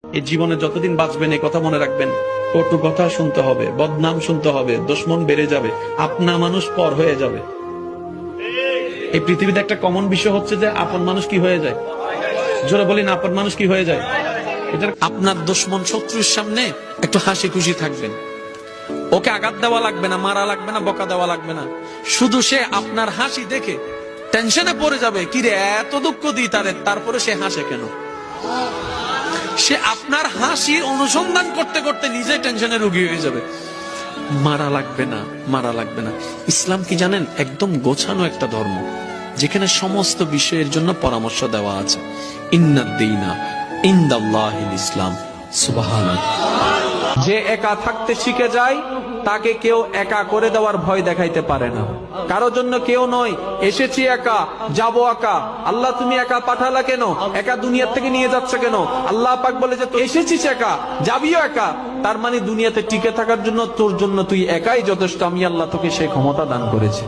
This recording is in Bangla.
এই জীবনে যতদিন বাঁচবেন এই কথা মনে রাখবেন, কটু কথা শুনতে হবে, বদনাম শুনতে হবে, দুশমন বেড়ে যাবে, আপনা মানুষ পর হয়ে যাবে। এই পৃথিবীতে একটা কমন বিষয় হচ্ছে যে আপন মানুষ কি হয়ে যায়, জোরে বলি না, আপন মানুষ কি হয়ে যায়। এটা আপনার দুশমন শত্রুর সামনে একটু হাসি খুশি থাকবেন, ওকে আঘাত দেওয়া লাগবে না, মারা লাগবে না, বকা দেওয়া লাগবে না, শুধু সে আপনার হাসি দেখে টেনশনে পড়ে যাবে, কিরে এত দুঃখ দিই তারে, তারপরে সে হাসে কেন। সে আপনার হাসির অনুসন্ধান করতে করতে নিজে টেনশনে রোগী হয়ে যাবে। মারা লাগবে না, মারা লাগবে না। ইসলাম কি জানেন, একদম গোছানো একটা ধর্ম, যেখানে সমস্ত বিষয়ের জন্য পরামর্শ দেওয়া আছে। ইন্নাদ-দীনা ইনদাল্লাহিল ইসলাম। সুবহানাল্লাহ। যে একা থাকতে শিখে যায় তাকে কেউ একা করে দেওয়ার ভয় দেখাইতে পারে না। কারোর জন্য কেউ নয়, এসেছি একা, যাব একা। আল্লাহ তুমি একা পাঠালা কেন, একা দুনিয়া থেকে নিয়ে যাচ্ছে কেন? আল্লাহ পাক বলে যে এসেছিস একা, যাবিও একা, তার মানে দুনিয়াতে টিকে থাকার জন্য তোর জন্য তুই একাই যথেষ্ট। আমি আল্লাহ তোকে সেই ক্ষমতা দান করেছি।